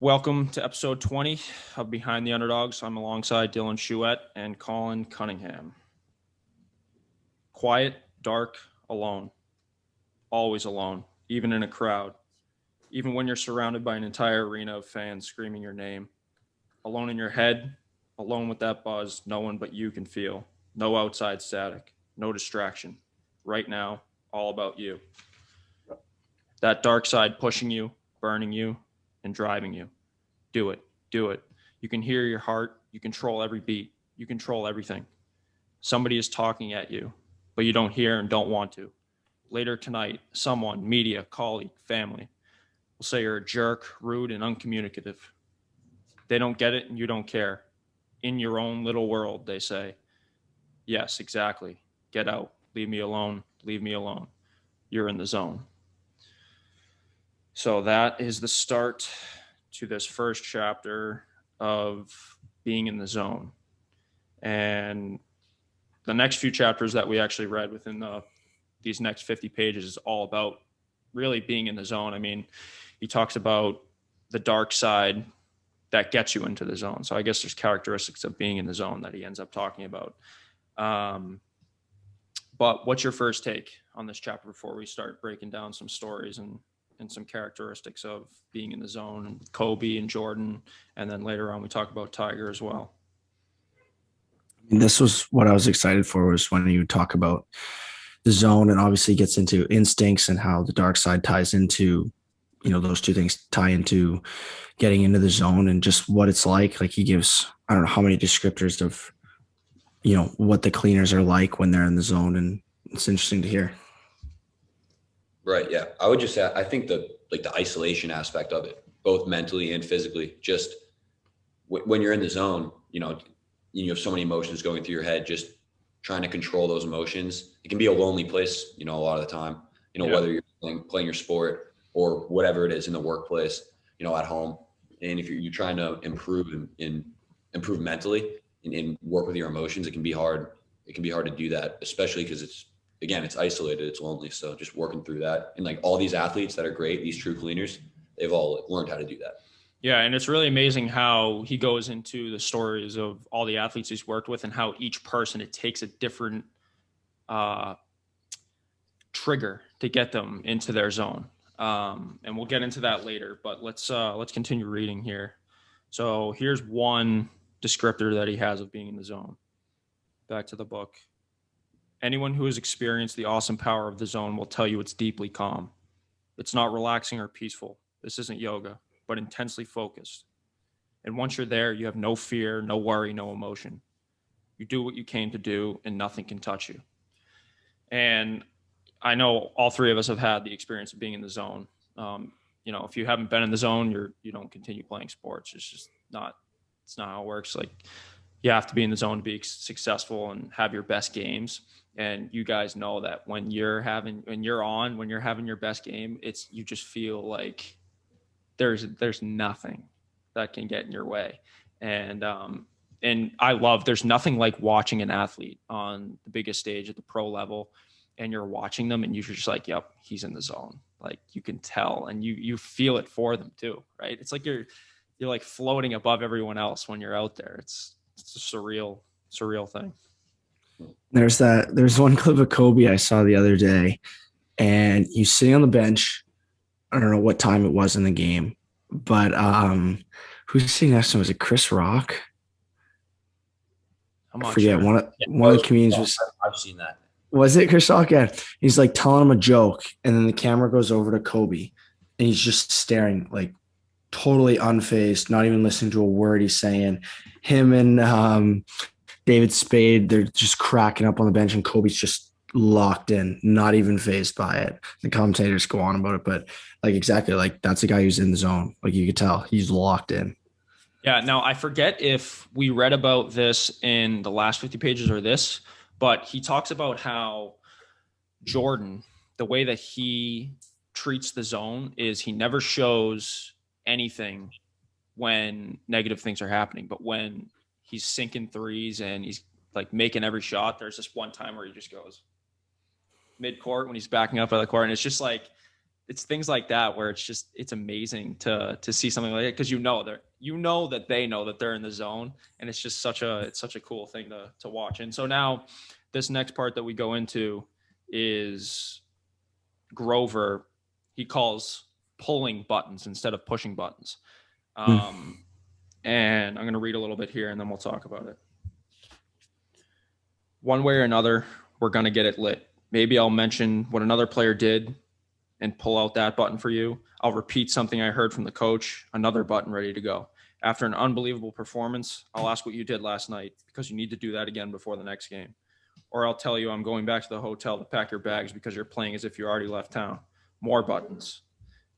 Welcome to episode 20 of Behind the Underdogs. I'm alongside Dylan Chouette and Colin Cunningham. Quiet, dark, alone. Always alone, even in a crowd. Even when you're surrounded by an entire arena of fans screaming your name. Alone in your head, alone with that buzz no one but you can feel. No outside static, no distraction. Right now, all about you. That dark side pushing you, burning you, and driving you. Do it. Do it. You can hear your heart. You control every beat. You control everything. Somebody is talking at you, but you don't hear and don't want to. Later tonight, someone, media, colleague, family, will say you're a jerk, rude, and uncommunicative. They don't get it and you don't care. In your own little world, they say, yes, exactly. Get out. Leave me alone. Leave me alone. You're in the zone. So that is the start to this first chapter of being in the zone. And the next few chapters that we actually read within these next 50 pages is all about really being in the zone. I mean, he talks about the dark side that gets you into the zone. So I guess there's characteristics of being in the zone that he ends up talking about. But what's your first take on this chapter before we start breaking down some stories and some characteristics of being in the zone, and Kobe and Jordan, and then later on we talk about Tiger as well? This was what I was excited for, was when you talk about the zone, and obviously gets into instincts and how the dark side ties into, those two things tie into getting into the zone and just what it's like. Like, he gives, I don't know how many descriptors of, what the cleaners are like when they're in the zone. And it's interesting to hear. Right. Yeah. I would just say, I think the isolation aspect of it, both mentally and physically, just when you're in the zone, you have so many emotions going through your head, just trying to control those emotions. It can be a lonely place, a lot of the time, whether you're playing your sport or whatever it is in the workplace, at home. And if you're trying to improve and improve mentally and work with your emotions, it can be hard. It can be hard to do that, especially because it's isolated, it's lonely. So just working through that. And all these athletes that are great, these true cleaners, they've all learned how to do that. Yeah, and it's really amazing how he goes into the stories of all the athletes he's worked with and how each person, it takes a different trigger to get them into their zone. And we'll get into that later, but let's continue reading here. So here's one descriptor that he has of being in the zone. Back to the book. Anyone who has experienced the awesome power of the zone will tell you it's deeply calm. It's not relaxing or peaceful. This isn't yoga, but intensely focused. And once you're there, you have no fear, no worry, no emotion. You do what you came to do, and nothing can touch you. And I know all three of us have had the experience of being in the zone. If you haven't been in the zone, you don't continue playing sports. It's not how it works. Like, you have to be in the zone to be successful and have your best games. And you guys know that when you're having your best game, you just feel like there's nothing that can get in your way. And there's nothing like watching an athlete on the biggest stage at the pro level, and you're watching them and you're just like, yep, he's in the zone. Like, you can tell, and you feel it for them too, right? It's like you're like floating above everyone else when you're out there. It's a surreal thing. There's one clip of Kobe I saw the other day, and he's sitting on the bench. I don't know what time it was in the game, but who's sitting next to him? Was it Chris Rock? I forget. Sure. One of the comedians was. I've seen that. Was it Chris Rock? Yeah. He's like telling him a joke, and then the camera goes over to Kobe, and he's just staring, like, totally unfazed, not even listening to a word he's saying. Him and David Spade, they're just cracking up on the bench, and Kobe's just locked in, not even fazed by it. The commentators go on about it, but exactly, that's a guy who's in the zone. Like, you could tell he's locked in. Yeah. Now, I forget if we read about this in the last 50 pages or this, but he talks about how Jordan, the way that he treats the zone is he never shows anything when negative things are happening, but when he's sinking threes and he's like making every shot, there's this one time where he just goes mid-court when he's backing up out of the court, and it's just like it's things like that where it's amazing to see something like it, because you know that they know that they're in the zone, and it's just such a cool thing to watch. And so now this next part that we go into is Grover. He calls pulling buttons instead of pushing buttons. And I'm going to read a little bit here and then we'll talk about it. One way or another, we're going to get it lit. Maybe I'll mention what another player did and pull out that button for you. I'll repeat something I heard from the coach, another button ready to go. After an unbelievable performance, I'll ask what you did last night because you need to do that again before the next game. Or I'll tell you I'm going back to the hotel to pack your bags because you're playing as if you already left town. More buttons.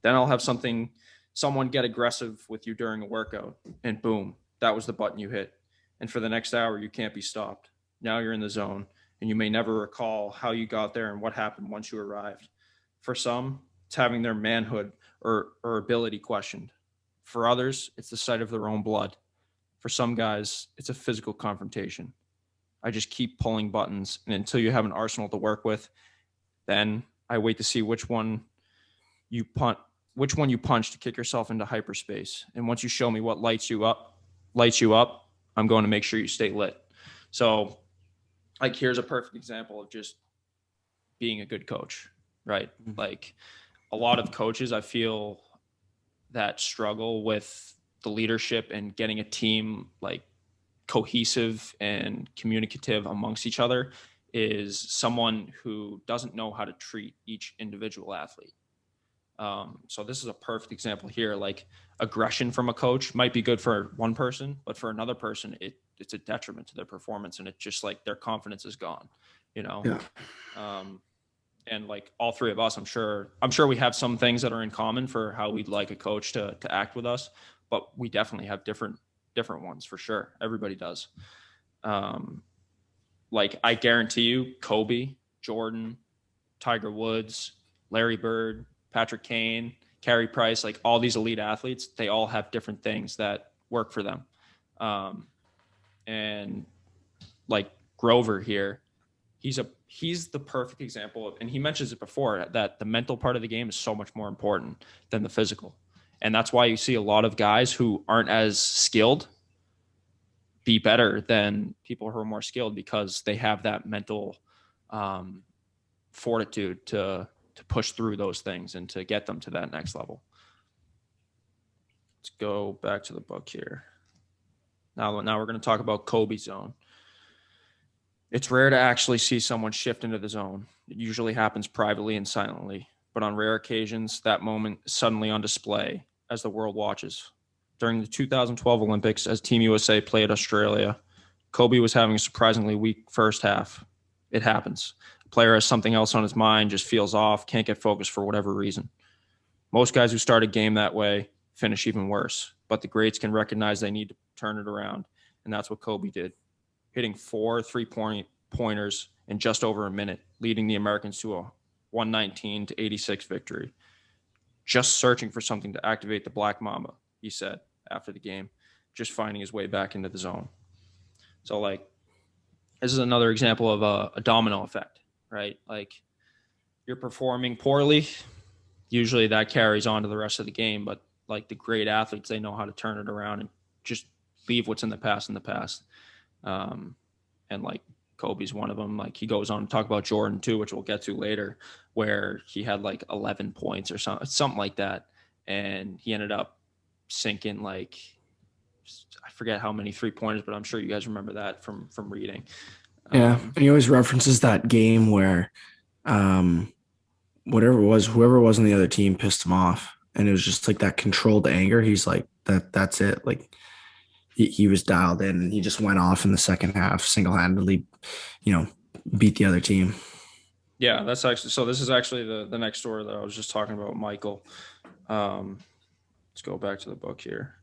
Then I'll have someone get aggressive with you during a workout, and boom, that was the button you hit. And for the next hour, you can't be stopped. Now you're in the zone, and you may never recall how you got there and what happened once you arrived. For some, it's having their manhood or ability questioned. For others, it's the sight of their own blood. For some guys, it's a physical confrontation. I just keep pulling buttons, and until you have an arsenal to work with, then I wait to see which one you punch to kick yourself into hyperspace. And once you show me what lights you up, I'm going to make sure you stay lit. So, like, here's a perfect example of just being a good coach, right? Mm-hmm. Like, a lot of coaches, I feel, that struggle with the leadership and getting a team like cohesive and communicative amongst each other is someone who doesn't know how to treat each individual athlete. So this is a perfect example here. Like, aggression from a coach might be good for one person, but for another person, it's a detriment to their performance, and it's just like their confidence is gone, you know? Yeah. And like all three of us, I'm sure we have some things that are in common for how we'd like a coach to act with us, but we definitely have different ones for sure. Everybody does. Like, I guarantee you, Kobe, Jordan, Tiger Woods, Larry Bird, Patrick Kane, Carey Price, like all these elite athletes, they all have different things that work for them. And like Grover here, he's the perfect example of, and he mentions it before, that the mental part of the game is so much more important than the physical. And that's why you see a lot of guys who aren't as skilled be better than people who are more skilled, because they have that mental fortitude to push through those things and to get them to that next level. Let's go back to the book here. Now we're going to talk about Kobe's zone. It's rare to actually see someone shift into the zone. It usually happens privately and silently, but on rare occasions, that moment is suddenly on display as the world watches. During the 2012 Olympics, as Team USA played Australia, Kobe was having a surprisingly weak first half. It happens. A player has something else on his mind, just feels off, can't get focused for whatever reason. Most guys who start a game that way finish even worse, but the greats can recognize they need to turn it around, and that's what Kobe did, hitting 4 3-point pointers in just over a minute, leading the Americans to a 119-86 victory. Just searching for something to activate the Black Mamba, he said after the game, just finding his way back into the zone. So, like, this is another example of a domino effect, right? Like, you're performing poorly, usually that carries on to the rest of the game, but like the great athletes, they know how to turn it around and just leave what's in the past. And like Kobe's one of them. Like, he goes on to talk about Jordan too, which we'll get to later, where he had like 11 points or something like that, and he ended up sinking like, I forget how many 3-pointers, but I'm sure you guys remember that from reading. Yeah, and he always references that game where whoever it was on the other team pissed him off, and it was just like that controlled anger. He's like, that's it. Like, he was dialed in, and he just went off in the second half, single-handedly, beat the other team. Yeah, this is actually the next story that I was just talking about, Michael. Let's go back to the book here.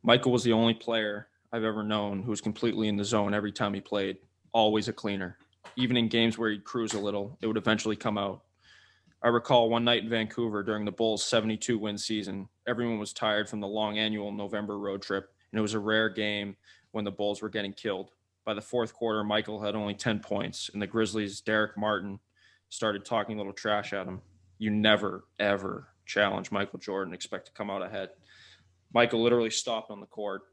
Michael was the only player I've ever known who was completely in the zone every time he played, always a cleaner. Even in games where he'd cruise a little, it would eventually come out. I recall one night in Vancouver during the Bulls' 72-win season. Everyone was tired from the long annual November road trip, and it was a rare game when the Bulls were getting killed. By the fourth quarter, Michael had only 10 points, and the Grizzlies' Derek Martin started talking a little trash at him. You never, ever challenge Michael Jordan, expect to come out ahead. Michael literally stopped on the court,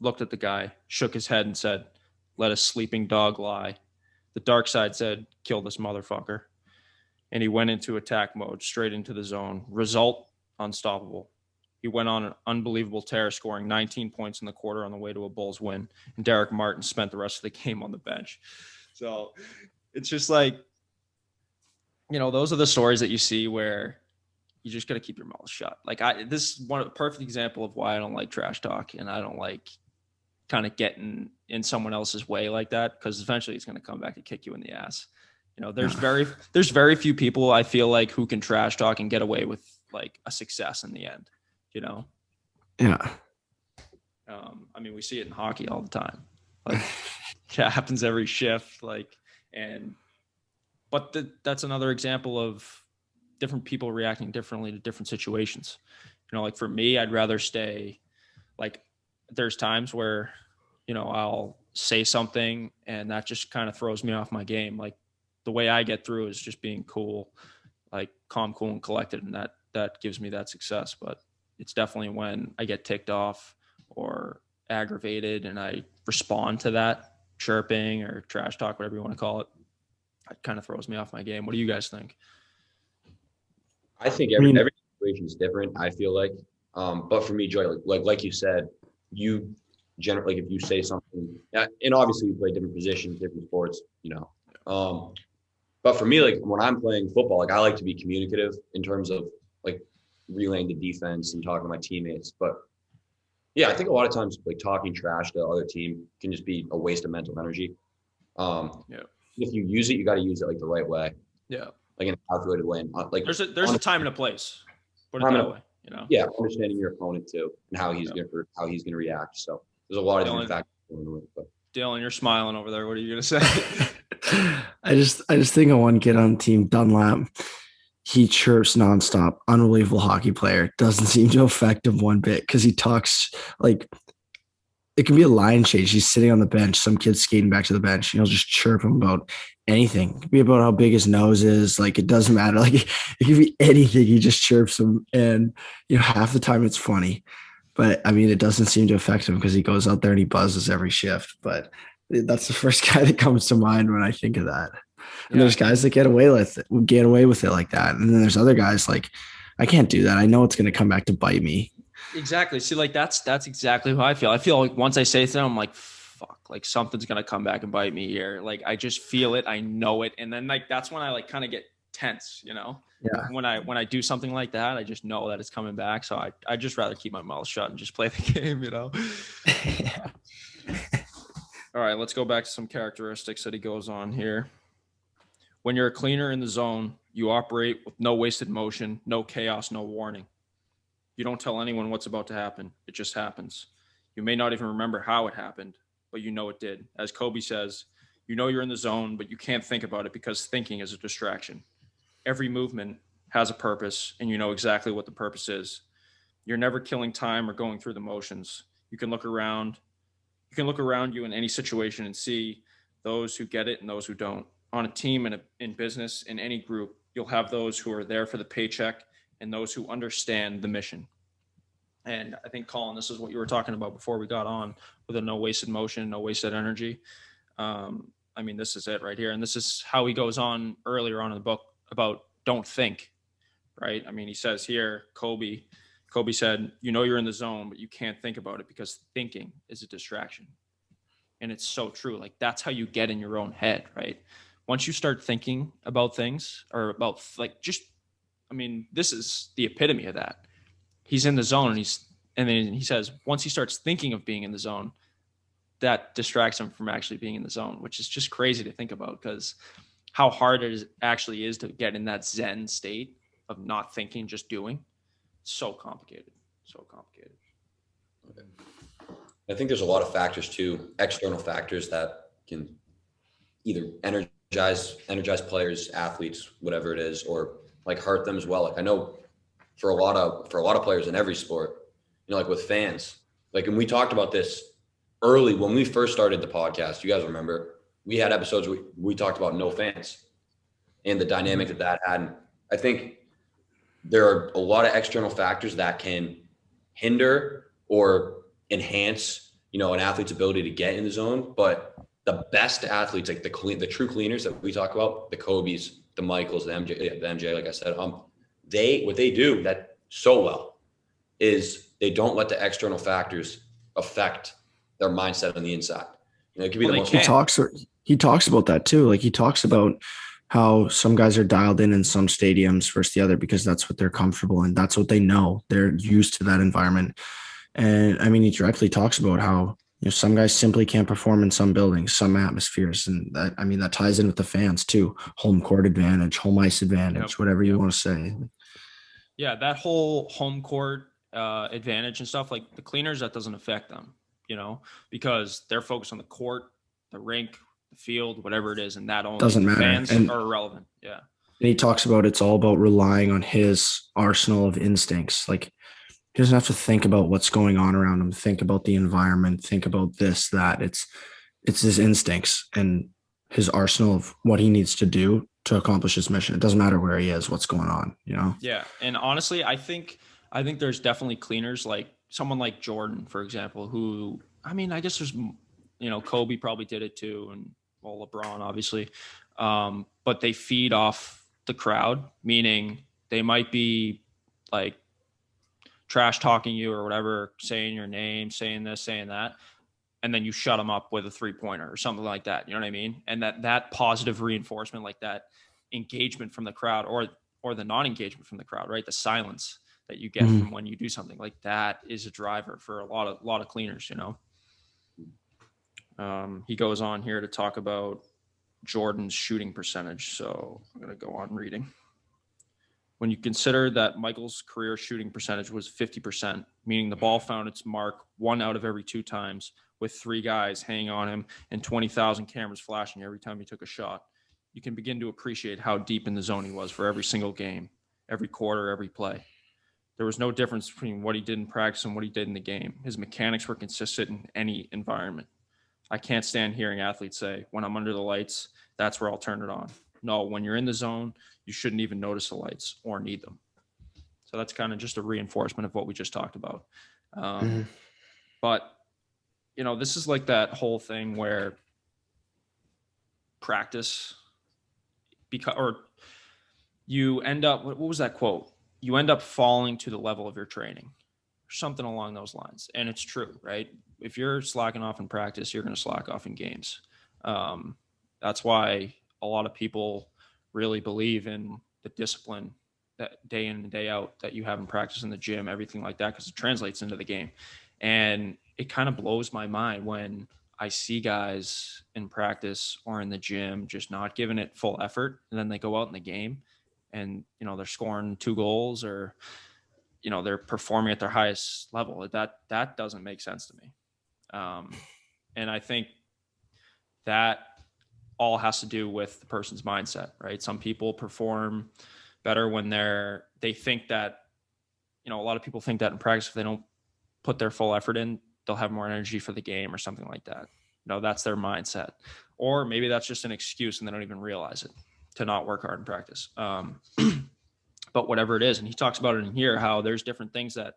looked at the guy, shook his head and said, let a sleeping dog lie. The dark side said, kill this motherfucker. And he went into attack mode, straight into the zone. Result, unstoppable. He went on an unbelievable tear, scoring 19 points in the quarter on the way to a Bulls win. And Derek Martin spent the rest of the game on the bench. So it's just like, those are the stories that you see where you just got to keep your mouth shut. Like this is a perfect example of why I don't like trash talk, and I don't like kind of getting in someone else's way like that, because eventually it's going to come back to kick you in the ass. There's very few people I feel like who can trash talk and get away with like a success in the end. Yeah. We see it in hockey all the time. Like it happens every shift. But that's another example of different people reacting differently to different situations. Like for me, I'd rather stay, like there's times where, I'll say something and that just kind of throws me off my game. Like the way I get through is just being cool, like calm, cool, and collected. And that gives me that success. But it's definitely when I get ticked off or aggravated and I respond to that chirping or trash talk, whatever you want to call it, it kind of throws me off my game. What do you guys think? I think every situation is different, I feel like. But for me, Joy, like you said, you generally, like if you say something, and obviously you play different positions, different sports, but for me, like when I'm playing football, like I like to be communicative in terms of like relaying the defense and talking to my teammates. But yeah, I think a lot of times like talking trash to the other team can just be a waste of mental energy. If you use it, you got to use it like the right way. Yeah. Like in a calculated way. And like there's a time and a place. Put it that way. Yeah, understanding your opponent too and how he's gonna react. So there's a lot of different factors going into it. But Dylan, you're smiling over there. What are you gonna say? I just think of one kid on the team, Dunlap. He chirps nonstop. Unbelievable hockey player. Doesn't seem to affect him one bit because he talks like it can be a line change. He's sitting on the bench. Some kid's skating back to the bench. And he'll just chirp him about anything. It could be about how big his nose is. Like it doesn't matter. Like it could be anything. He just chirps him, and half the time it's funny. But it doesn't seem to affect him because he goes out there and he buzzes every shift. But that's the first guy that comes to mind when I think of that. And there's guys that get away with it like that. And then there's other guys like, I can't do that. I know it's going to come back to bite me. Exactly. See, like that's exactly how I feel. I feel like once I say something, I'm like, fuck, like something's going to come back and bite me here. Like I just feel it. I know it. And then like, that's when I like kind of get tense, Yeah. When I do something like that, I just know that it's coming back. So I just rather keep my mouth shut and just play the game, Yeah. All right, let's go back to some characteristics that he goes on here. When you're a cleaner in the zone, you operate with no wasted motion, no chaos, no warning. You don't tell anyone what's about to happen. It just happens. You may not even remember how it happened, but you know it did. As Kobe says, you're in the zone, but you can't think about it because thinking is a distraction. Every movement has a purpose, and you know exactly what the purpose is. You're never killing time or going through the motions. You can look around you in any situation and see those who get it and those who don't. On a team, in business, in any group, you'll have those who are there for the paycheck and those who understand the mission. And I think, Colin, this is what you were talking about before we got on with a no wasted motion, no wasted energy. This is it right here. And this is how he goes on earlier on in the book about don't think, right? He says here, Kobe said, you're in the zone, but you can't think about it because thinking is a distraction. And it's so true. Like that's how you get in your own head, right? Once you start thinking about things or about like this is the epitome of that. He's in the zone and then he says, once he starts thinking of being in the zone, that distracts him from actually being in the zone, which is just crazy to think about because how hard it actually is to get in that Zen state of not thinking, just doing. So complicated. Okay. I think there's a lot of factors too, external factors that can either energize players, athletes, whatever it is, or like hurt them as well. Like I know for a lot of players in every sport, like with fans, like, and we talked about this early when we first started the podcast. You guys remember we had episodes we talked about no fans and the dynamic that had. And I think there are a lot of external factors that can hinder or enhance, you know, an athlete's ability to get in the zone. But the best athletes, like the true cleaners that we talk about, the Kobe's, the Michaels, the MJ, like I said, what they do that so well is they don't let the external factors affect their mindset on the inside. You know, it could be Well, the they most. can't. He talks about that too. Like he talks about how some guys are dialed in some stadiums versus the other because that's what they're comfortable in. That's what they know. They're used to that environment. And I mean, he directly talks about how, you know, some guys simply can't perform in some buildings, some atmospheres. And that, I mean, that ties in with the fans too. Home court advantage, home ice advantage, Yep. whatever you want to say. Yeah, that whole home court advantage and stuff, like the cleaners, that doesn't affect them, you know, because they're focused on the court, the rink, the field, whatever it is, and that only. Doesn't The matter. fans And are irrelevant. Yeah. And he talks about it's all about relying on his arsenal of instincts. Like he doesn't have to think about what's going on around him, think about the environment, think about this, that. It's his instincts and his arsenal of what he needs to do to accomplish his mission. It doesn't matter where he is, what's going on, you know? Yeah. And honestly, I think there's definitely cleaners, like someone like Jordan, for example, who, I mean, I guess there's, you know, Kobe probably did it too. And well, LeBron, obviously. But they feed off the crowd, meaning they might be like trash talking you or whatever, saying your name, saying this, saying that, and then you shut them up with a 3-pointer or something like that. You know what I mean? And that positive reinforcement, like that engagement from the crowd, or the non-engagement from the crowd, right? The silence that you get from when you do something like that is a driver for a lot of cleaners, you know. He goes on here to talk about Jordan's shooting percentage. So I'm going to go on reading. When you consider that Michael's career shooting percentage was 50%, meaning the ball found its mark 1 out of every 2 times, with 3 guys hanging on him and 20,000 cameras flashing every time he took a shot, you can begin to appreciate how deep in the zone he was for every single game, every quarter, every play. There was no difference between what he did in practice and what he did in the game. His mechanics were consistent in any environment. I can't stand hearing athletes say, when I'm under the lights, that's where I'll turn it on. No, when you're in the zone, you shouldn't even notice the lights or need them. So that's kind of just a reinforcement of what we just talked about. But, you know, this is like that whole thing where practice, or you end up, what was that quote? You end up falling to the level of your training, something along those lines. And it's true, right? If you're slacking off in practice, you're going to slack off in games. That's why a lot of people really believe in the discipline that day in and day out that you have in practice in the gym, everything like that, because it translates into the game. And it kind of blows my mind when I see guys in practice or in the gym just not giving it full effort, and then they go out in the game and, you know, they're scoring 2 goals, or, you know, they're performing at their highest level. That doesn't make sense to me. And I think that all has to do with the person's mindset, right? Some people perform better when they think that, you know, a lot of people think that in practice, if they don't put their full effort in, they'll have more energy for the game or something like that. You know, that's their mindset. Or maybe that's just an excuse and they don't even realize it to not work hard in practice. But whatever it is, and he talks about it in here, how there's different things that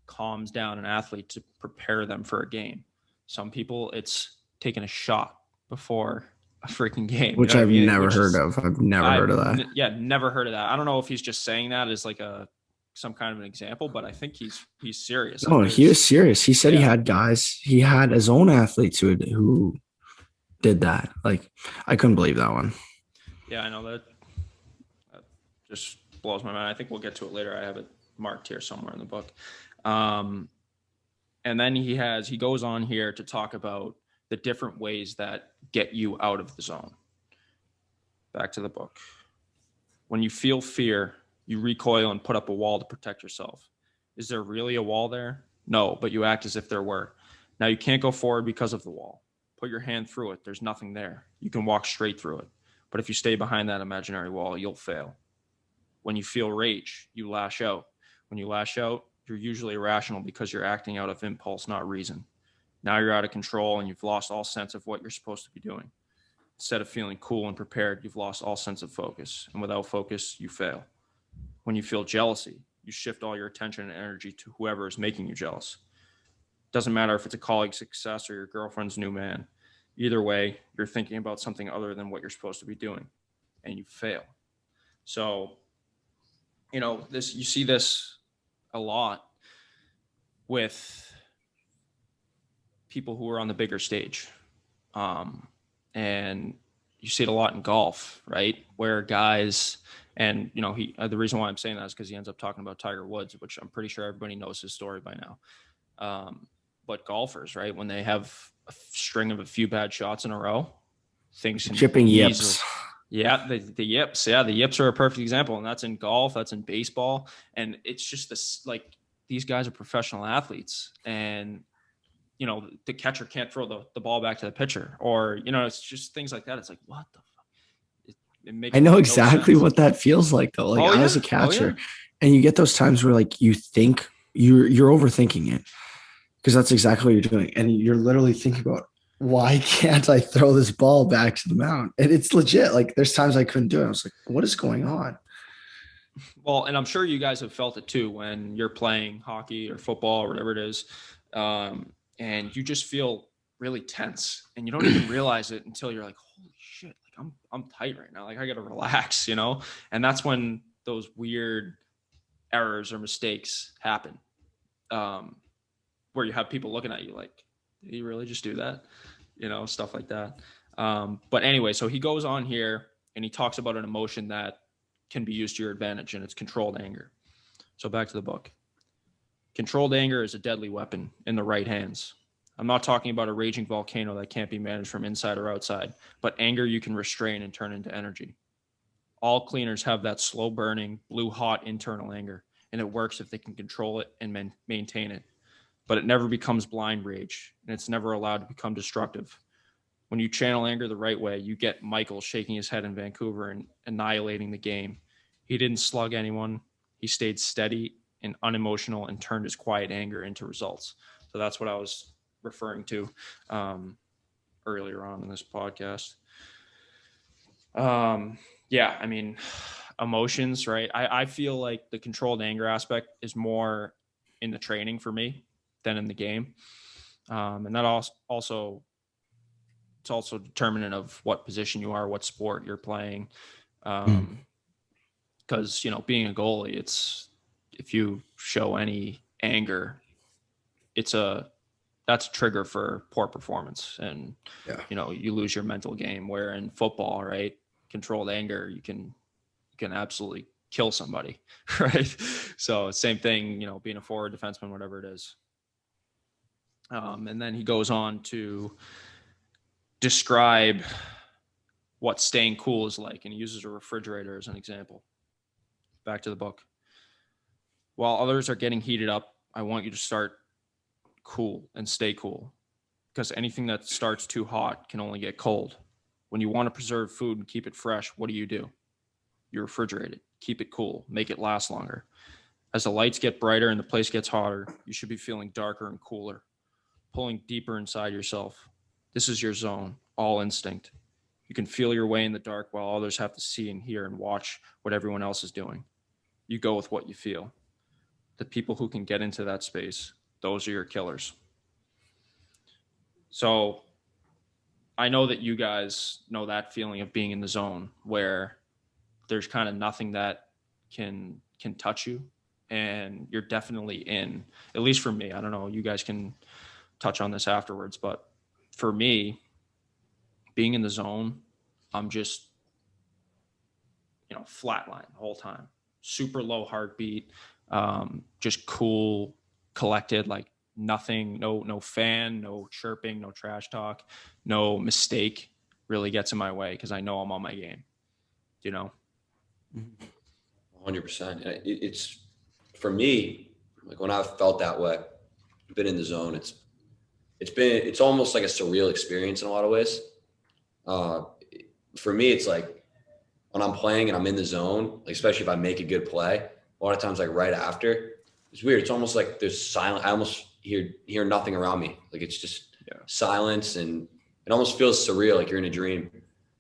calms down an athlete to prepare them for a game. Some people, it's taking a shot before a freaking game, which I've never heard of. I've never heard of that. Yeah, never heard of that. I don't know if he's just saying that as like some kind of an example, but I think he's serious. No, he was serious. He said he had his own athletes who did that. Like, I couldn't believe that one. Yeah, I know that just blows my mind. I think we'll get to it later. I have it marked here somewhere in the book. And then he goes on here to talk about the different ways that get you out of the zone. Back to the book. When you feel fear, you recoil and put up a wall to protect yourself. Is there really a wall there? No, but you act as if there were. Now you can't go forward because of the wall. Put your hand through it. There's nothing there. You can walk straight through it. But if you stay behind that imaginary wall, you'll fail. When you feel rage, you lash out. When you lash out, you're usually irrational because you're acting out of impulse, not reason. Now you're out of control and you've lost all sense of what you're supposed to be doing. Instead of feeling cool and prepared, you've lost all sense of focus. And without focus, you fail. When you feel jealousy, you shift all your attention and energy to whoever is making you jealous. Doesn't matter if it's a colleague's success or your girlfriend's new man. Either way, you're thinking about something other than what you're supposed to be doing, and you fail. So, this, you see this a lot with people who are on the bigger stage. And you see it a lot in golf, right? Where guys, and the reason why I'm saying that is because he ends up talking about Tiger Woods, which I'm pretty sure everybody knows his story by now. But golfers, right, when they have a string of a few bad shots in a row, things can chipping yips. Yeah, the yips. Yeah, the yips are a perfect example, and that's in golf, that's in baseball, and it's just this, like, these guys are professional athletes, and the catcher can't throw the ball back to the pitcher, or it's just things like that. It's like, what the fuck? It makes I know no exactly sense. what that feels like, though. Like, I was a catcher, and you get those times where, like, you think you're overthinking it, because that's exactly what you're doing, and you're literally thinking about, why can't I throw this ball back to the mound? And it's legit. Like, there's times I couldn't do it. I was like, what is going on? Well, and I'm sure you guys have felt it too when you're playing hockey or football or whatever it is, and you just feel really tense, and you don't even realize it until you're like, holy shit, like I'm tight right now. Like, I got to relax, and that's when those weird errors or mistakes happen, where you have people looking at you like, did he really just do that? Stuff like that. But anyway, so he goes on here and he talks about an emotion that can be used to your advantage, and it's controlled anger. So back to the book. Controlled anger is a deadly weapon in the right hands. I'm not talking about a raging volcano that can't be managed from inside or outside, but anger you can restrain and turn into energy. All cleaners have that slow burning, blue hot internal anger, and it works if they can control it and maintain it. But it never becomes blind rage, and it's never allowed to become destructive. When you channel anger the right way, you get Michael shaking his head in Vancouver and annihilating the game. He didn't slug anyone. He stayed steady and unemotional and turned his quiet anger into results. So that's what I was referring to earlier on in this podcast. Yeah, I mean, emotions, right? I feel like the controlled anger aspect is more in the training for me than in the game. And that also, it's also determinant of what position you are, what sport you're playing. Because, being a goalie, if you show any anger, that's a trigger for poor performance. And, you lose your mental game, where in football, right, controlled anger, you can absolutely kill somebody, right? So same thing, being a forward, defenseman, whatever it is. And then he goes on to describe what staying cool is like, and he uses a refrigerator as an example. Back to the book. While others are getting heated up, I want you to start cool and stay cool, because anything that starts too hot can only get cold. When you want to preserve food and keep it fresh, what do? You refrigerate it, keep it cool, make it last longer. As the lights get brighter and the place gets hotter, you should be feeling darker and cooler, pulling deeper inside yourself. This is your zone, all instinct. You can feel your way in the dark while others have to see and hear and watch what everyone else is doing. You go with what you feel. The people who can get into that space, those are your killers. So I know that you guys know that feeling of being in the zone where there's kind of nothing that can touch you, and you're definitely in, at least for me. I don't know, you guys can touch on this afterwards, but for me, being in the zone, I'm just, flatline the whole time, super low heartbeat, just cool, collected, like nothing, no fan, no chirping, no trash talk, no mistake really gets in my way, because I know I'm on my game, 100%. It's, for me, like, when I've felt that way, been in the zone, it's almost like a surreal experience in a lot of ways. For me, it's like when I'm playing and I'm in the zone, like, especially if I make a good play, a lot of times, like, right after, it's weird. It's almost like there's silence. I almost hear nothing around me. Like, it's just silence, and it almost feels surreal, like you're in a dream.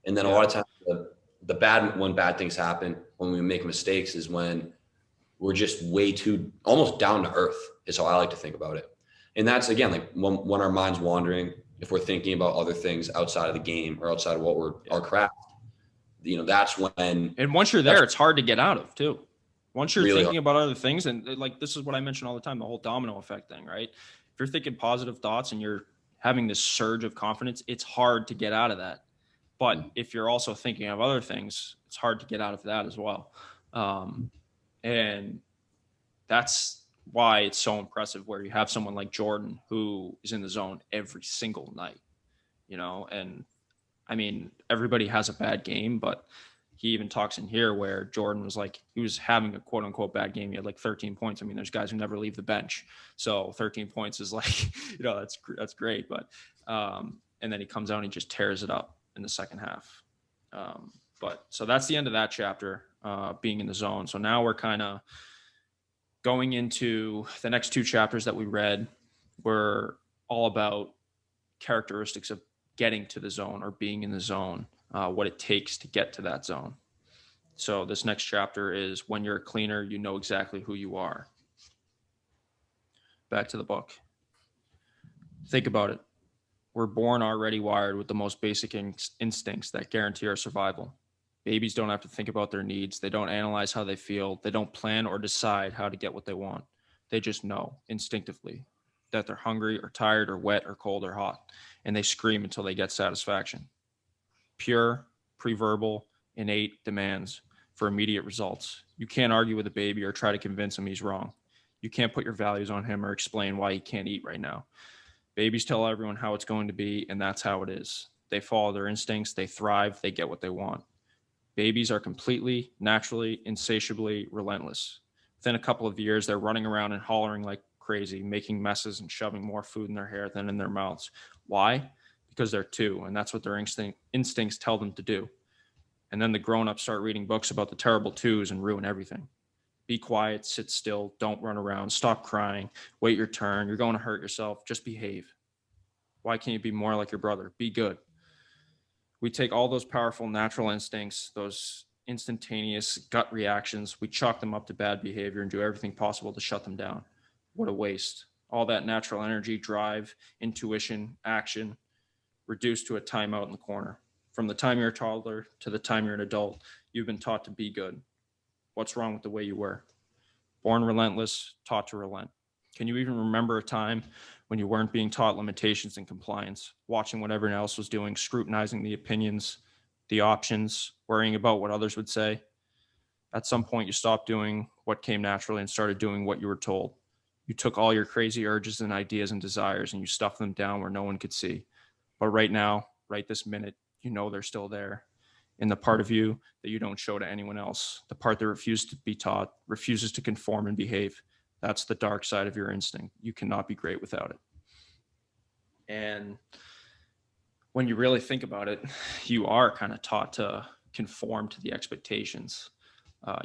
And then a lot of times when bad things happen, when we make mistakes, is when we're just way too almost down to earth is how I like to think about it. And that's, again, like when our mind's wandering, if we're thinking about other things outside of the game or outside of our craft, that's when. And once you're there, it's hard to get out of too. Once you're really thinking about other things, and like this is what I mention all the time, the whole domino effect thing, right? If you're thinking positive thoughts and you're having this surge of confidence, it's hard to get out of that. But if you're also thinking of other things, it's hard to get out of that as well. And that's why it's so impressive where you have someone like Jordan who is in the zone every single night, and I mean, everybody has a bad game, but he even talks in here where Jordan was like, he was having a quote unquote bad game. He had like 13 points. I mean, there's guys who never leave the bench. So 13 points is like, that's great. But, and then he comes out and he just tears it up in the second half. But so that's the end of that chapter, being in the zone. So now we're kind of going into the next two chapters that we read were all about characteristics of getting to the zone or being in the zone, what it takes to get to that zone. So this next chapter is when you're a cleaner, you know exactly who you are. Back to the book. Think about it. We're born already wired with the most basic instincts that guarantee our survival. Babies don't have to think about their needs. They don't analyze how they feel. They don't plan or decide how to get what they want. They just know instinctively that they're hungry or tired or wet or cold or hot, and they scream until they get satisfaction. Pure, pre-verbal, innate demands for immediate results. You can't argue with a baby or try to convince him he's wrong. You can't put your values on him or explain why he can't eat right now. Babies tell everyone how it's going to be, and that's how it is. They follow their instincts, they thrive, they get what they want. Babies are completely, naturally, insatiably relentless. Within a couple of years, they're running around and hollering like crazy, making messes and shoving more food in their hair than in their mouths. Why? Because they're two, and that's what their instincts tell them to do. And then the grown-ups start reading books about the terrible twos and ruin everything. Be quiet, sit still, don't run around, stop crying, wait your turn, you're going to hurt yourself, just behave. Why can't you be more like your brother? Be good. We take all those powerful natural instincts, those instantaneous gut reactions, we chalk them up to bad behavior and do everything possible to shut them down. What a waste. All that natural energy, drive, intuition, action, reduced to a timeout in the corner. From the time you're a toddler to the time you're an adult, you've been taught to be good. What's wrong with the way you were? Born relentless, taught to relent. Can you even remember a time when you weren't being taught limitations and compliance, watching what everyone else was doing, scrutinizing the opinions, the options, worrying about what others would say? At some point, you stopped doing what came naturally and started doing what you were told. You took all your crazy urges and ideas and desires and you stuffed them down where no one could see. But right now, right this minute, you know they're still there. In the part of you that you don't show to anyone else, the part that refuses to be taught, refuses to conform and behave. That's the dark side of your instinct. You cannot be great without it. And when you really think about it, you are kind of taught to conform to the expectations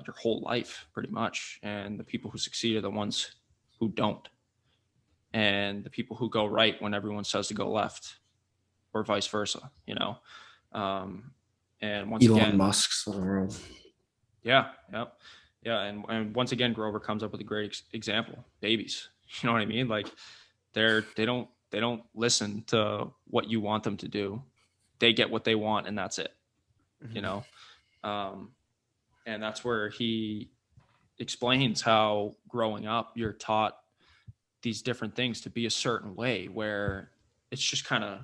your whole life, pretty much. And the people who succeed are the ones who don't. And the people who go right when everyone says to go left, or vice versa, and once Elon again, Musk's of the world. Yeah. And once again, Grover comes up with a great example. Babies, you know what I mean? Like they don't listen to what you want them to do. They get what they want and that's it, and that's where he explains how growing up, you're taught these different things to be a certain way where it's just kind of,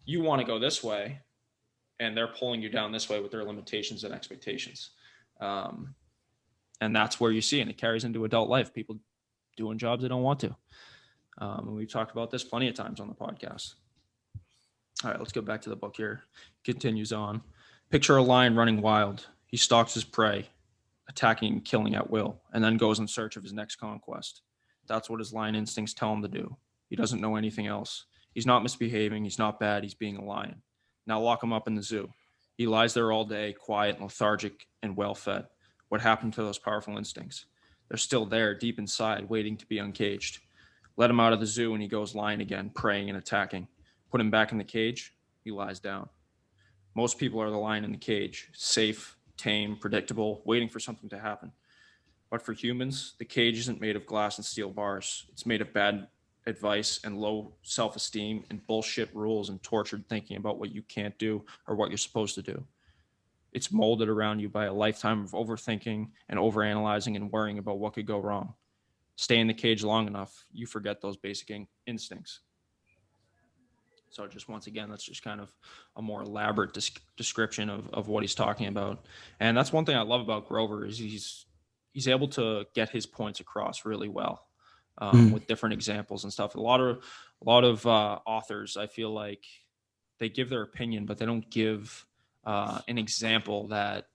you want to go this way and they're pulling you down this way with their limitations and expectations. And that's where you see, and it carries into adult life, people doing jobs they don't want to. And we've talked about this plenty of times on the podcast. All right, let's go back to the book here. Continues on. Picture a lion running wild. He stalks his prey, attacking and killing at will, and then goes in search of his next conquest. That's what his lion instincts tell him to do. He doesn't know anything else. He's not misbehaving. He's not bad. He's being a lion. Now lock him up in the zoo. He lies there all day, quiet and lethargic and well-fed. What happened to those powerful instincts? They're still there, deep inside, waiting to be uncaged. Let him out of the zoo and he goes lying again, preying and attacking. Put him back in the cage, he lies down. Most people are the lion in the cage, safe, tame, predictable, waiting for something to happen. But for humans, the cage isn't made of glass and steel bars. It's made of bad advice and low self-esteem and bullshit rules and tortured thinking about what you can't do or what you're supposed to do. It's molded around you by a lifetime of overthinking and overanalyzing and worrying about what could go wrong. Stay in the cage long enough, you forget those basic instincts. So just once again, that's just kind of a more elaborate description of what he's talking about. And that's one thing I love about Grover is he's able to get his points across really well with different examples and stuff. A lot of authors, I feel like they give their opinion, but they don't give an example that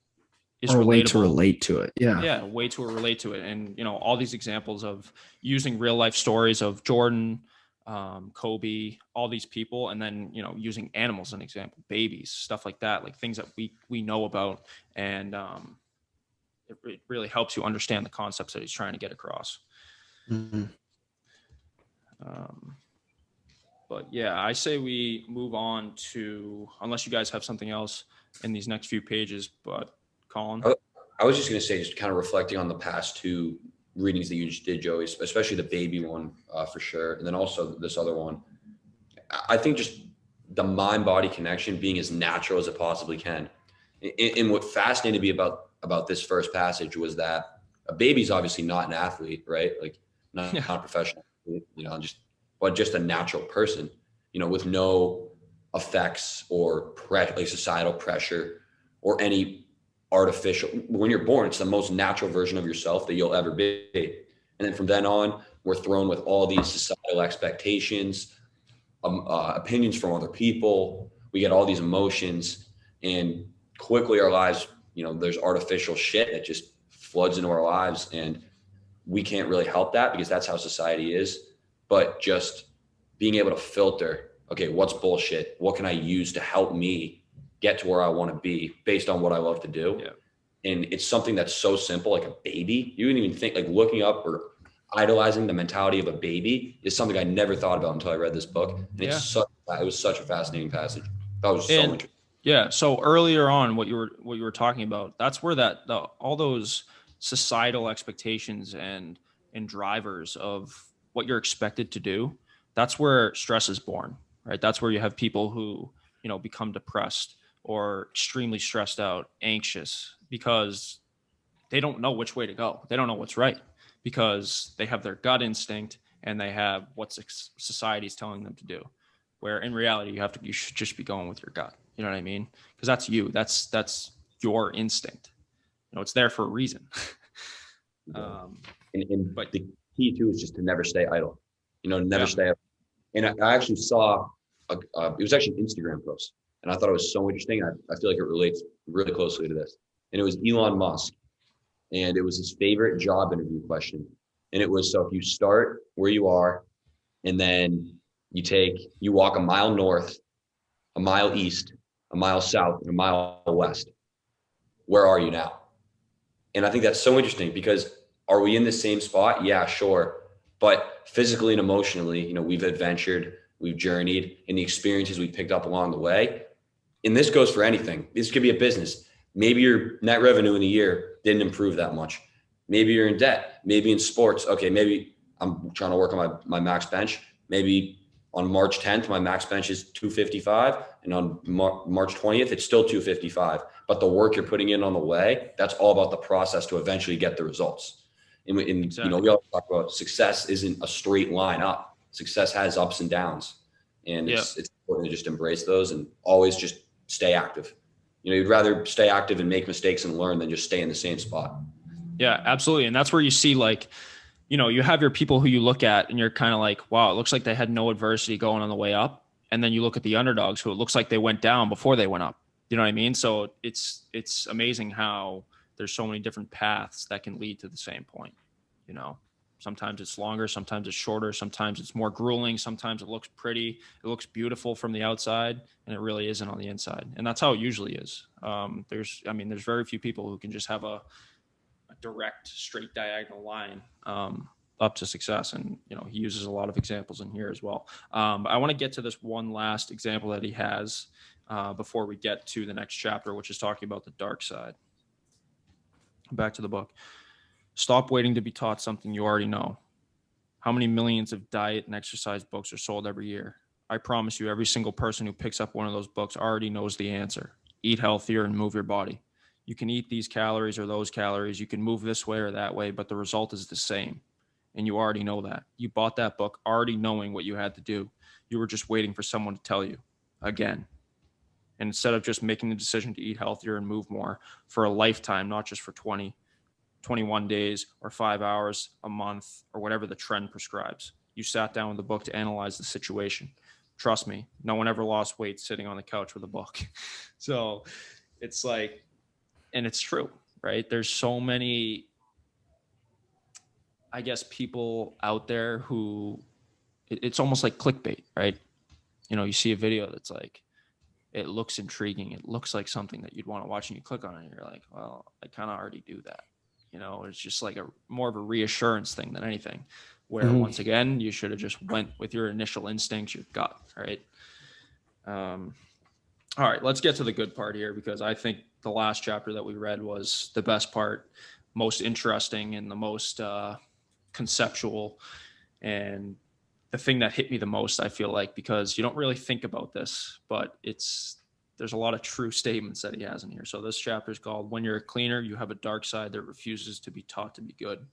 is or a way relatable. to relate to it. Yeah, a way to relate to it. And, all these examples of using real life stories of Jordan, Kobe, all these people, and then, using animals as an example, babies, stuff like that, like things that we know about. And it really helps you understand the concepts that he's trying to get across. Mm-hmm. But yeah, I say we move on to, unless you guys have something else in these next few pages, but Colin. I was just going to say, just kind of reflecting on the past two readings that you just did, Joey, especially the baby one for sure. And then also this other one. I think just the mind-body connection being as natural as it possibly can. And what fascinated me about this first passage was that a baby's obviously not an athlete, right? Like not a professional, but just a natural person, with no effects or like societal pressure or any artificial. When you're born, it's the most natural version of yourself that you'll ever be. And then from then on, we're thrown with all these societal expectations, opinions from other people. We get all these emotions, and quickly our lives, there's artificial shit that just floods into our lives, and we can't really help that because that's how society is. But just being able to filter, okay, what's bullshit? What can I use to help me get to where I want to be based on what I love to do? Yeah. And it's something that's so simple, like a baby. You wouldn't even think, like looking up or idolizing the mentality of a baby is something I never thought about until I read this book. And it was such a fascinating passage. That was so interesting. Yeah. So earlier on, what you were talking about, that's where all those societal expectations and drivers of what you're expected to do, that's where stress is born, right? That's where you have people who, become depressed or extremely stressed out, anxious, because they don't know which way to go. They don't know what's right because they have their gut instinct and they have what society's telling them to do. Where in reality, you should just be going with your gut. You know what I mean? Because that's you. That's your instinct. It's there for a reason. But the key too is just to never stay idle. Never stay idle. And I actually saw it was actually an Instagram post, and I thought it was so interesting. I feel like it relates really closely to this. And it was Elon Musk, and it was his favorite job interview question. And it was, so if you start where you are, and then you walk a mile north, a mile east, a mile south, and a mile west, where are you now? And I think that's so interesting because are we in the same spot? Yeah, sure. But physically and emotionally, we've adventured, we've journeyed, and the experiences we picked up along the way. And this goes for anything. This could be a business. Maybe your net revenue in a year didn't improve that much. Maybe you're in debt. Maybe in sports. Okay, maybe I'm trying to work on my max bench. Maybe on March 10th, my max bench is 255. And on March 20th, it's still 255. But the work you're putting in on the way, that's all about the process to eventually get the results. And exactly. We always talk about success isn't a straight line up. Success has ups and downs. And it's important to just embrace those and always just stay active. You'd rather stay active and make mistakes and learn than just stay in the same spot. Yeah, absolutely. And that's where you see, like, you have your people who you look at and you're kind of like, wow, it looks like they had no adversity going on the way up. And then you look at the underdogs who it looks like they went down before they went up. You know what I mean? So it's amazing how there's so many different paths that can lead to the same point. Sometimes it's longer, sometimes it's shorter, sometimes it's more grueling, sometimes it looks pretty, it looks beautiful from the outside, and it really isn't on the inside. And that's how it usually is. There's very few people who can just have a direct, straight diagonal line up to success. And, he uses a lot of examples in here as well. I want to get to this one last example that he has before we get to the next chapter, which is talking about the dark side. Back to the book. Stop waiting to be taught something you already know. How many millions of diet and exercise books are sold every year? I promise you, every single person who picks up one of those books already knows the answer. Eat healthier and move your body. You can eat these calories or those calories. You can move this way or that way, but the result is the same. And you already know that. You bought that book already knowing what you had to do. You were just waiting for someone to tell you again. And instead of just making the decision to eat healthier and move more for a lifetime, not just for 20, 21 days or 5 hours a month or whatever the trend prescribes, you sat down with the book to analyze the situation. Trust me, no one ever lost weight sitting on the couch with a book. So it's like, and it's true, right? There's so many, I guess, people out there who it's almost like clickbait, right? You know, you see a video that's like, it looks intriguing. It looks like something that you'd want to watch, and you click on it and you're like, well, I kind of already do that. You know, it's just like a more of a reassurance thing than anything, where once again, you should have just went with your initial instincts, your gut, right? All right, let's get to the good part here, because I think the last chapter that we read was the best part, most interesting, and the most conceptual, and the thing that hit me the most, I feel like, because you don't really think about this, but there's a lot of true statements that he has in here. So this chapter is called "When You're a Cleaner, You Have a Dark Side That Refuses to Be Taught to Be Good."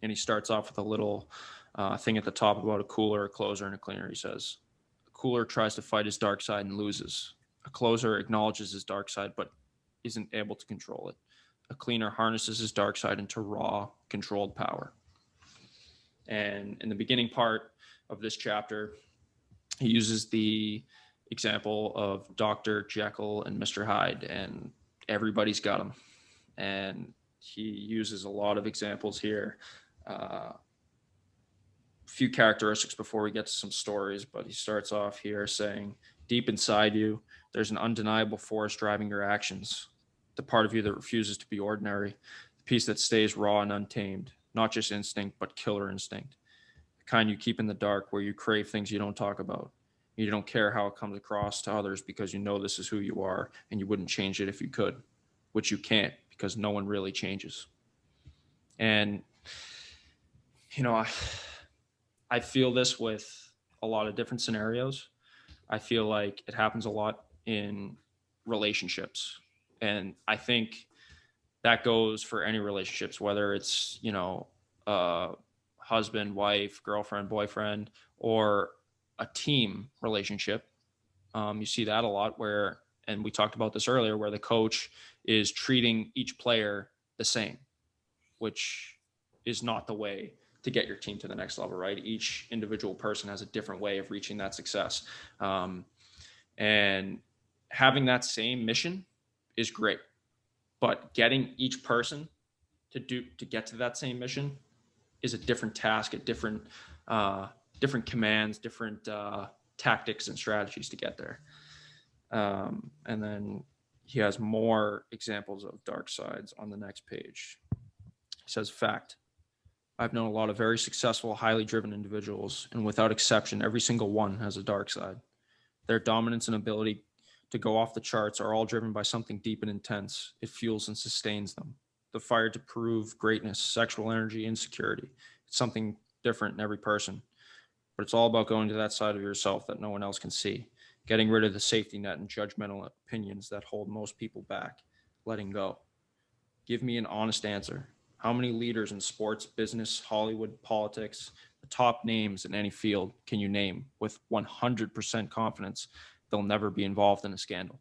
And he starts off with a little thing at the top about a cooler, a closer, and a cleaner. He says, a cooler tries to fight his dark side and loses. A closer acknowledges his dark side but isn't able to control it. A cleaner harnesses his dark side into raw, controlled power. And in the beginning part of this chapter, he uses the example of Dr. Jekyll and Mr. Hyde, and everybody's got them. And he uses a lot of examples here. A few characteristics before we get to some stories, but he starts off here saying, deep inside you, there's an undeniable force driving your actions. The part of you that refuses to be ordinary, the piece that stays raw and untamed, not just instinct, but killer instinct. The kind you keep in the dark, where you crave things you don't talk about. You don't care how it comes across to others, because you know this is who you are, and you wouldn't change it if you could, which you can't, because no one really changes. And, you know, I feel this with a lot of different scenarios. I feel like it happens a lot in relationships. And I think that goes for any relationships, whether it's, you know, husband, wife, girlfriend, boyfriend, or a team relationship. You see that a lot where, and we talked about this earlier, where the coach is treating each player the same, which is not the way to get your team to the next level, right? Each individual person has a different way of reaching that success. And having that same mission is great, but getting each person to get to that same mission is a different task, a different commands, different tactics and strategies to get there. And then he has more examples of dark sides on the next page. He says, fact, I've known a lot of very successful, highly driven individuals, and without exception, every single one has a dark side. Their dominance and ability to go off the charts are all driven by something deep and intense. It fuels and sustains them. The fire to prove greatness, sexual energy, insecurity. It's something different in every person. But it's all about going to that side of yourself that no one else can see. Getting rid of the safety net and judgmental opinions that hold most people back. Letting go. Give me an honest answer. How many leaders in sports, business, Hollywood, politics, the top names in any field can you name with 100% confidence they'll never be involved in a scandal?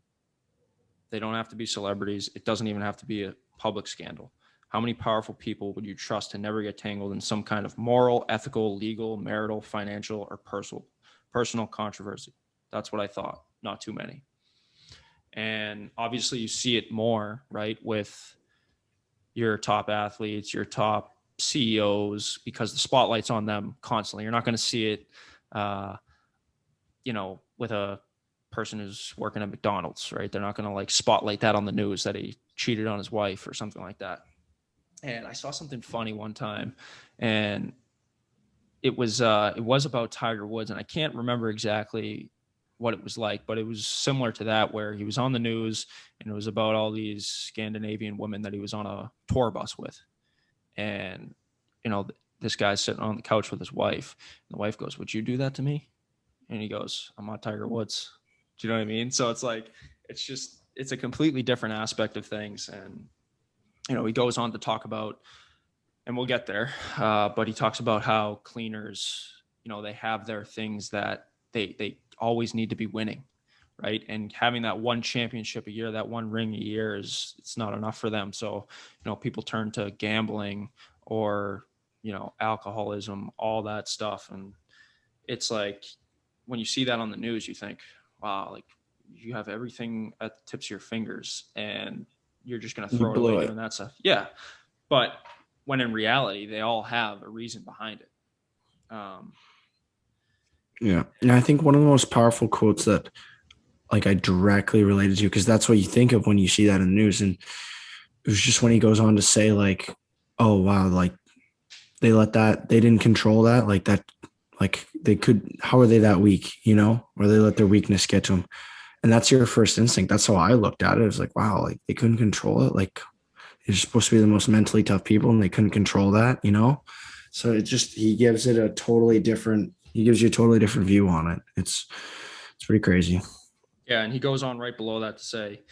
They don't have to be celebrities. It doesn't even have to be a public scandal. How many powerful people would you trust to never get tangled in some kind of moral, ethical, legal, marital, financial, or personal controversy? That's what I thought. Not too many. And obviously you see it more, right, with your top athletes, your top CEOs, because the spotlight's on them constantly. You're not going to see it, with a person who's working at McDonald's, right? They're not going to like spotlight that on the news that he cheated on his wife or something like that. And I saw something funny one time, and it was about Tiger Woods, and I can't remember exactly what it was like, but it was similar to that, where he was on the news and it was about all these Scandinavian women that he was on a tour bus with. And, this guy's sitting on the couch with his wife. And the wife goes, "Would you do that to me?" And he goes, "I'm not Tiger Woods." Do you know what I mean? So it's like, it's a completely different aspect of things. And, he goes on to talk about, and we'll get there, but he talks about how cleaners, they have their things that they always need to be winning, right? And having that one championship a year, that one ring a year it's not enough for them. So, people turn to gambling or, alcoholism, all that stuff. And it's like, when you see that on the news, you think, wow, like you have everything at the tips of your fingers and you're just going to throw it away doing that stuff. Yeah. But when in reality, they all have a reason behind it. Yeah. And I think one of the most powerful quotes that like I directly related to, because that's what you think of when you see that in the news. And it was just when he goes on to say like, oh, wow, like they didn't control that. Like that, like they could, how are they that weak, or they let their weakness get to them. And that's your first instinct. That's how I looked at it. It was like, wow, like they couldn't control it. Like they're supposed to be the most mentally tough people and they couldn't control that, So he gives you a totally different view on it. It's pretty crazy. Yeah. And he goes on right below that to say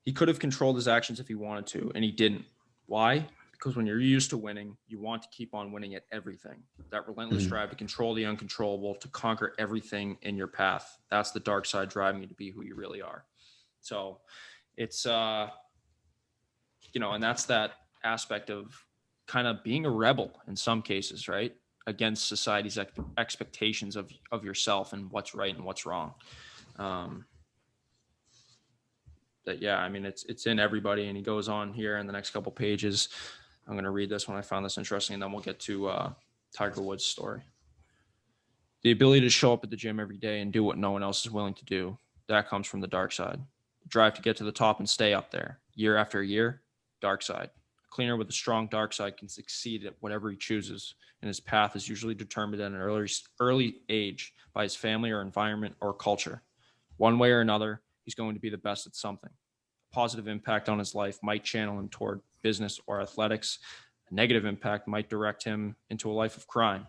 he could have controlled his actions if he wanted to, and he didn't. Why? Because when you're used to winning, you want to keep on winning at everything. That relentless drive to control the uncontrollable, to conquer everything in your path. That's the dark side driving you to be who you really are. So it's, and that's that aspect of kind of being a rebel in some cases, right? Against society's expectations of yourself and what's right and what's wrong. Yeah, I mean, it's in everybody. And he goes on here in the next couple pages. I'm going to read this one. I found this interesting, and then we'll get to Tiger Woods' story. The ability to show up at the gym every day and do what no one else is willing to do, that comes from the dark side. The drive to get to the top and stay up there, year after year, dark side. A cleaner with a strong dark side can succeed at whatever he chooses, and his path is usually determined at an early age by his family or environment or culture. One way or another, he's going to be the best at something. A positive impact on his life might channel him toward business or athletics. A negative impact might direct him into a life of crime.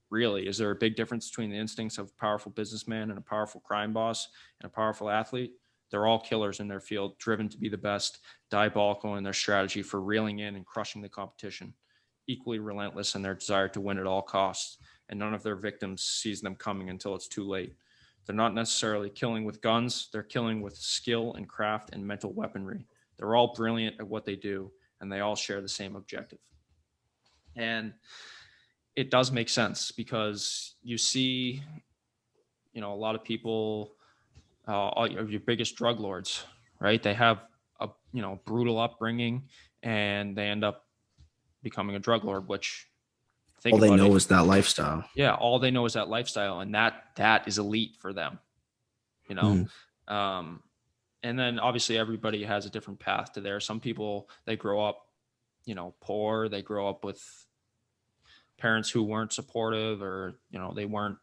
Really, is there a big difference between the instincts of a powerful businessman and a powerful crime boss and a powerful athlete? They're all killers in their field, driven to be the best, diabolical in their strategy for reeling in and crushing the competition, equally relentless in their desire to win at all costs, and none of their victims sees them coming until it's too late. They're not necessarily killing with guns. They're killing with skill and craft and mental weaponry. They're all brilliant at what they do, and they all share the same objective. And it does make sense because you see, a lot of people, your biggest drug lords, right? They have a, brutal upbringing and they end up becoming a drug lord, which all they know is that lifestyle. Yeah. All they know is that lifestyle. And that is elite for them, and then obviously everybody has a different path to there. Some people, they grow up, poor. They grow up with parents who weren't supportive or, they weren't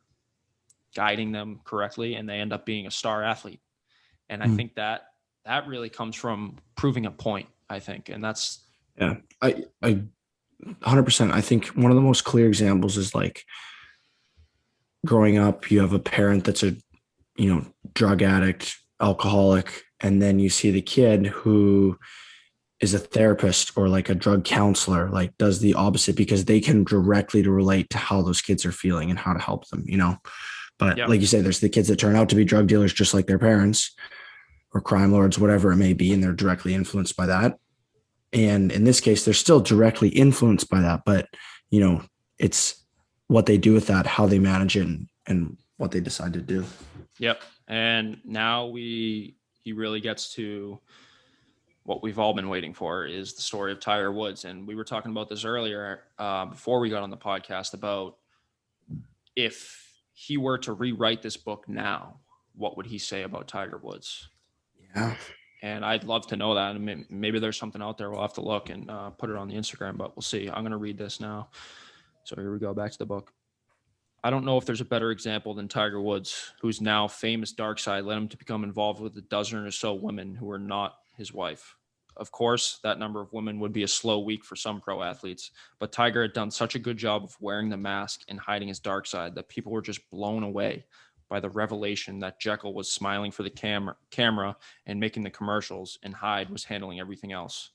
guiding them correctly, and they end up being a star athlete. And I think that really comes from proving a point, I think. And that's, yeah, I 100%. I think one of the most clear examples is like growing up, you have a parent that's a, drug addict, alcoholic, and then you see the kid who is a therapist or like a drug counselor, like does the opposite because they can directly relate to how those kids are feeling and how to help them, But like you say, there's the kids that turn out to be drug dealers just like their parents or crime lords, whatever it may be, and they're directly influenced by that. And in this case, they're still directly influenced by that, but it's what they do with that, how they manage it, and what they decide to do. Yep. And now he really gets to what we've all been waiting for, is the story of Tiger Woods. And we were talking about this earlier before we got on the podcast about if he were to rewrite this book now, what would he say about Tiger Woods? Yeah. And I'd love to know that. And maybe there's something out there. We'll have to look and put it on the Instagram, but we'll see. I'm going to read this now. So here we go, back to the book. I don't know if there's a better example than Tiger Woods, whose now famous dark side led him to become involved with a dozen or so women who were not his wife. Of course, that number of women would be a slow week for some pro athletes, but Tiger had done such a good job of wearing the mask and hiding his dark side that people were just blown away by the revelation that Jekyll was smiling for the camera and making the commercials, and Hyde was handling everything else.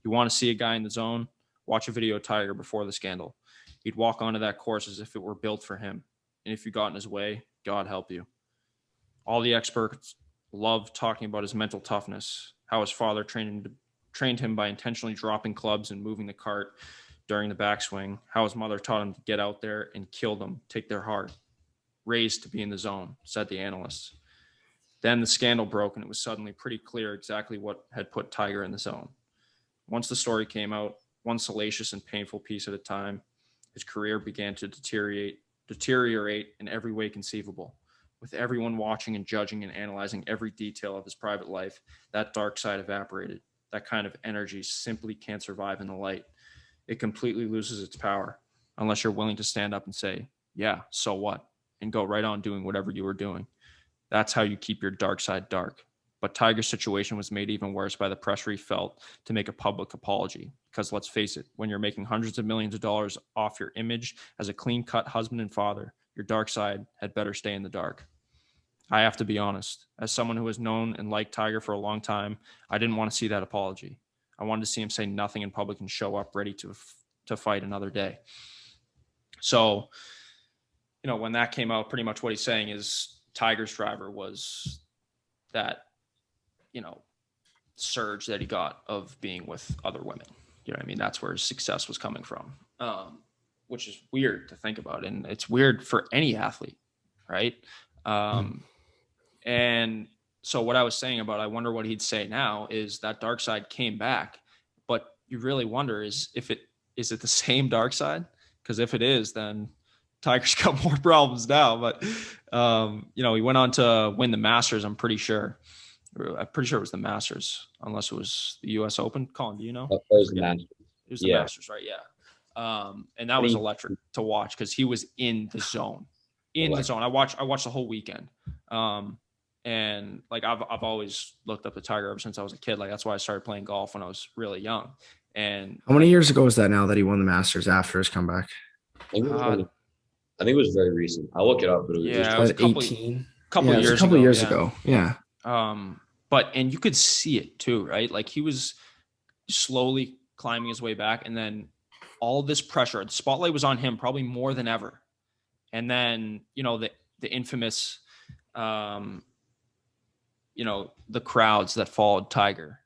You want to see a guy in the zone? Watch a video of Tiger before the scandal. He'd walk onto that course as if it were built for him. And if you got in his way, God help you. All the experts loved talking about his mental toughness, how his father trained him by intentionally dropping clubs and moving the cart during the backswing, how his mother taught him to get out there and kill them, take their heart. Raised to be in the zone, said the analysts. Then the scandal broke, and it was suddenly pretty clear exactly what had put Tiger in the zone. Once the story came out, one salacious and painful piece at a time, his career began to deteriorate in every way conceivable. With everyone watching and judging and analyzing every detail of his private life, that dark side evaporated. That kind of energy simply can't survive in the light. It completely loses its power unless you're willing to stand up and say, yeah, so what? And go right on doing whatever you were doing. That's how you keep your dark side dark. But Tiger's situation was made even worse by the pressure he felt to make a public apology. Because let's face it, when you're making hundreds of millions of dollars off your image as a clean-cut husband and father, your dark side had better stay in the dark. I have to be honest. As someone who has known and liked Tiger for a long time, I didn't want to see that apology. I wanted to see him say nothing in public and show up ready to fight another day. So, when that came out, pretty much what he's saying is Tiger's driver was that, surge that he got of being with other women. You know what I mean? That's where his success was coming from, which is weird to think about. And it's weird for any athlete, right? And so what I was saying about, I wonder what he'd say now is that dark side came back, but you really wonder is it the same dark side? Because if it is, then Tiger's got more problems now. But, he went on to win the Masters, I'm pretty sure. It was the Masters, unless it was the U.S. Open. Colin, do you know? It was the Masters. It was the Masters, right? Yeah. And that was electric to watch because he was in the zone. I watched the whole weekend. And like I've always looked up to Tiger ever since I was a kid. Like that's why I started playing golf when I was really young. And how many years ago was that now that he won the Masters after his comeback? I think it was very recent. I'll look it up, but it was just 18. Couple years ago. Yeah. And you could see it too, right? Like he was slowly climbing his way back, and then all this pressure, the spotlight was on him probably more than ever. And then, the infamous, the crowds that followed Tiger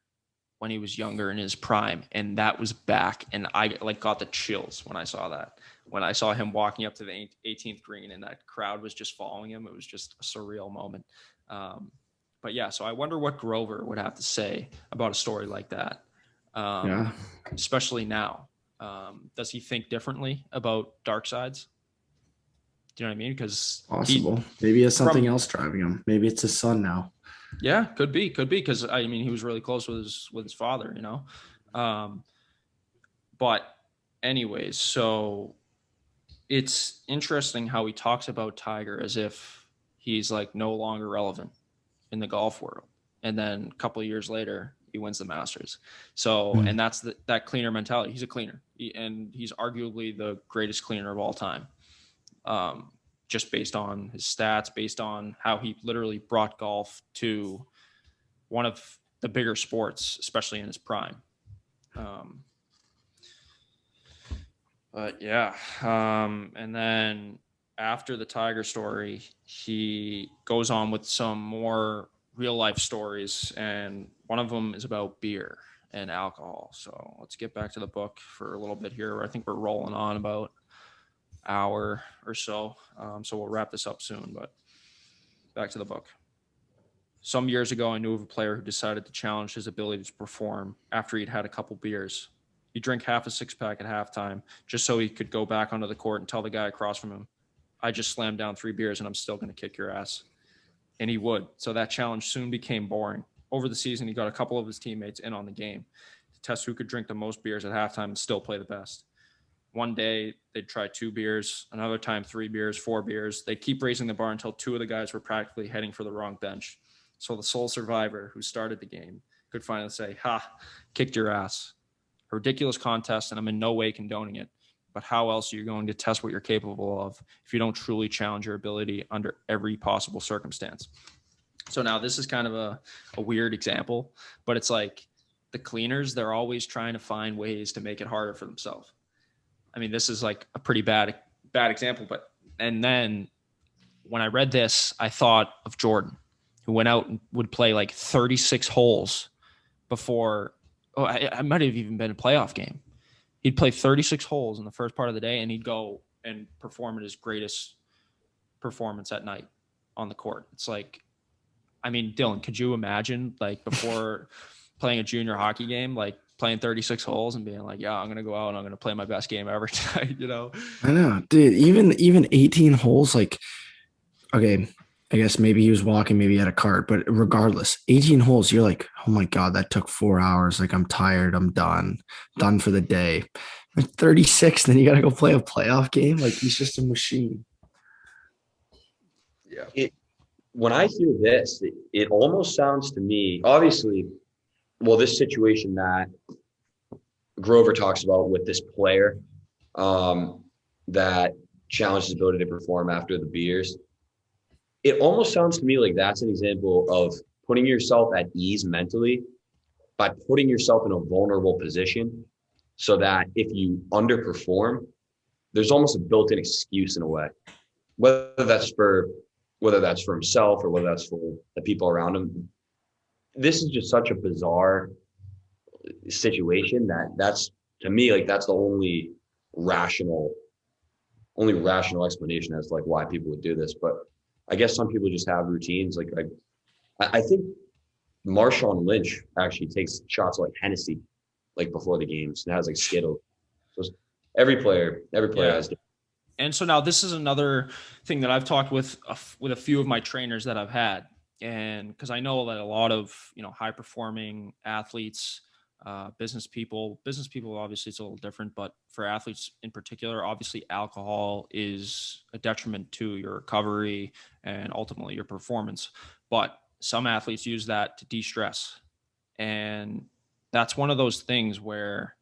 when he was younger in his prime, and that was back. And I got the chills when I saw that. When I saw him walking up to the 18th green and that crowd was just following him, it was just a surreal moment. But yeah, so I wonder what Grover would have to say about a story like that, especially now. Does he think differently about dark sides? Do you know what I mean? Because possible. Maybe he has something else driving him. Maybe it's his son now. Yeah, could be. Because he was really close with his father, But anyways, so it's interesting how he talks about Tiger as if he's like no longer relevant in the golf world. And then a couple of years later, he wins the Masters. So, and that's that cleaner mentality. He's a cleaner, and he's arguably the greatest cleaner of all time. Just based on his stats, based on how he literally brought golf to one of the bigger sports, especially in his prime. But yeah. And then after the Tiger story, he goes on with some more real life stories. And one of them is about beer and alcohol. So let's get back to the book for a little bit here. I think we're rolling on about hour or so. So we'll wrap this up soon, but back to the book. Some years ago, I knew of a player who decided to challenge his ability to perform after he'd had a couple beers. He'd drink half a six-pack at halftime just so he could go back onto the court and tell the guy across from him, I just slammed down 3 beers and I'm still going to kick your ass. And he would. So that challenge soon became boring. Over the season, he got a couple of his teammates in on the game to test who could drink the most beers at halftime and still play the best. One day, they'd try 2 beers, another time 3 beers, 4 beers. They'd keep raising the bar until 2 of the guys were practically heading for the wrong bench. So the sole survivor who started the game could finally say, ha, kicked your ass. A ridiculous contest, and I'm in no way condoning it. But how else are you going to test what you're capable of if you don't truly challenge your ability under every possible circumstance? So now this is kind of a weird example, but it's like the cleaners, they're always trying to find ways to make it harder for themselves. I mean, this is like a pretty bad example, but and then when I read this, I thought of Jordan, who went out and would play like 36 holes before. Oh, I might have even been a playoff game. He'd play 36 holes in the first part of the day, and he'd go and perform at his greatest performance at night on the court. It's like, I mean, Dylan, could you imagine like before playing a junior hockey game, like playing 36 holes and being like, yeah, I'm going to go out and I'm going to play my best game ever tonight, you know? I know, dude. Even 18 holes, like, okay, I guess maybe he was walking, maybe he had a cart, but regardless, 18 holes, you're like, oh my God, that took 4 hours. Like, I'm tired. I'm done for the day. Like 36, then you got to go play a playoff game. Like, he's just a machine. Yeah. When I hear this, it almost sounds to me, obviously, well, this situation that Grover talks about with this player that challenged his ability to perform after the beers, it almost sounds to me like that's an example of putting yourself at ease mentally by putting yourself in a vulnerable position so that if you underperform, there's almost a built-in excuse in a way, whether that's for himself or whether that's for the people around him. This is just such a bizarre situation that's to me, like, that's the only rational explanation as to like why people would do this. But I guess some people just have routines. Like I think Marshawn Lynch actually takes shots like Hennessy, like before the games, and has like Skittles. So every player has. And so now this is another thing that I've talked with a few of my trainers that I've had, and because I know that a lot of high performing athletes, business people obviously it's a little different, but for athletes in particular, obviously alcohol is a detriment to your recovery and ultimately your performance. But some athletes use that to de-stress, and that's one of those things where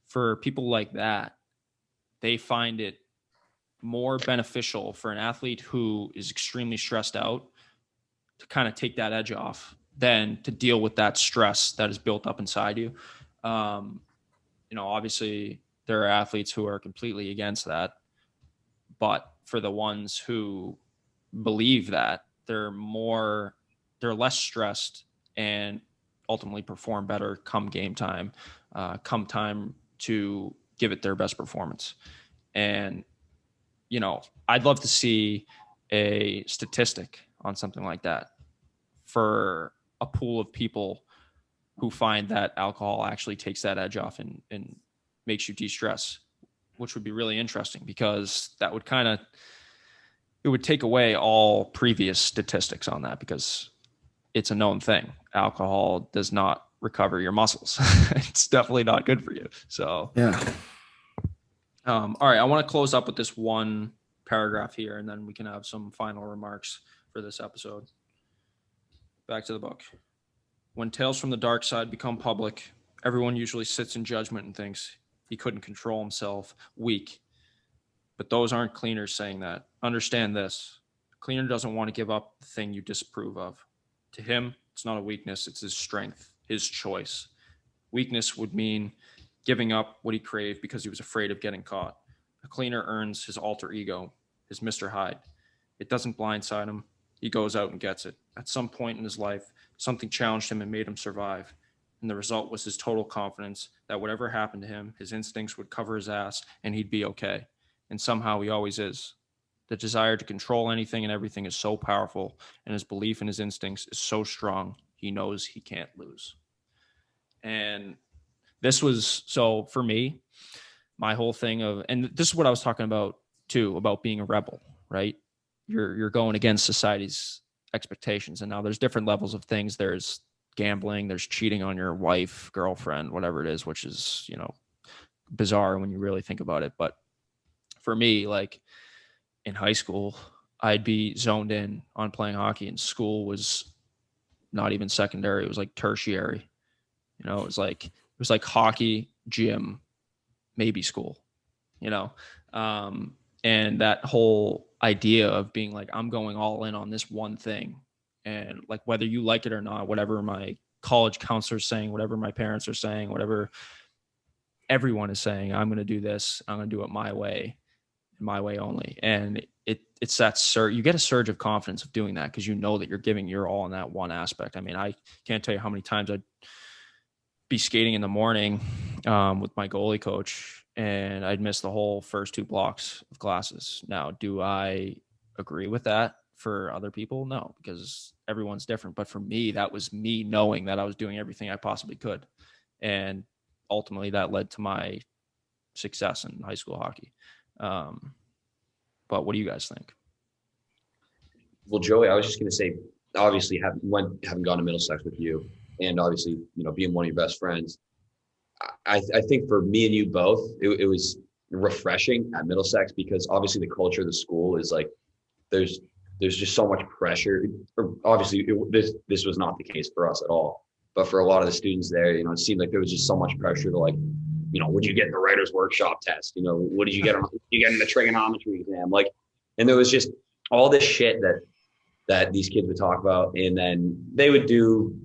for people like that, they find it more beneficial for an athlete who is extremely stressed out to kind of take that edge off than to deal with that stress that is built up inside you. Obviously there are athletes who are completely against that, but for the ones who believe that, they're less stressed and ultimately perform better come game time, come time to give it their best performance. And I'd love to see a statistic on something like that for a pool of people who find that alcohol actually takes that edge off and makes you de-stress, which would be really interesting because that would it would take away all previous statistics on that because it's a known thing. Alcohol does not recover your muscles. It's definitely not good for you. So, yeah. All right, I want to close up with this one paragraph here, and then we can have some final remarks for this episode. Back to the book. When tales from the dark side become public, everyone usually sits in judgment and thinks he couldn't control himself, weak. But those aren't cleaners saying that. Understand this. A cleaner doesn't want to give up the thing you disapprove of. To him, it's not a weakness, it's his strength, his choice. Weakness would mean giving up what he craved because he was afraid of getting caught. A cleaner earns his alter ego, his Mr. Hyde. It doesn't blindside him. He goes out and gets it. At some point in his life, something challenged him and made him survive. And the result was his total confidence that whatever happened to him, his instincts would cover his ass and he'd be okay. And somehow he always is. The desire to control anything and everything is so powerful, and his belief in his instincts is so strong, he knows he can't lose. And this was, so for me, my whole thing of, and this is what I was talking about too, about being a rebel, right? You're going against society's expectations. And now there's different levels of things. There's gambling, there's cheating on your wife, girlfriend, whatever it is, which is, bizarre when you really think about it. But for me, like in high school, I'd be zoned in on playing hockey, and school was not even secondary. It was like tertiary. You know, it was like hockey, gym, maybe school, you know? And that whole idea of being like, I'm going all in on this one thing. And like, whether you like it or not, whatever my college counselor's saying, whatever my parents are saying, whatever everyone is saying, I'm going to do this. I'm going to do it my way only. And it's that surge. You get a surge of confidence of doing that because you know that you're giving your all in that one aspect. I mean, I can't tell you how many times I'd be skating in the morning with my goalie coach, and I'd miss the whole first 2 blocks of classes. Now, do I agree with that for other people? No, because everyone's different. But for me, that was me knowing that I was doing everything I possibly could. And ultimately that led to my success in high school hockey. But what do you guys think? Well, Joey, I was just going to say, obviously having gone to Middlesex with you, and obviously, you know, being one of your best friends, I think for me and you both, it was refreshing at Middlesex because obviously the culture of the school is like, there's just so much pressure. Obviously, this was not the case for us at all, but for a lot of the students there, you know, it seemed like there was just so much pressure to like, you know, what did you get in the writer's workshop test? You know, what did you get in the trigonometry exam? Like, and there was just all this shit that these kids would talk about, and then they would do,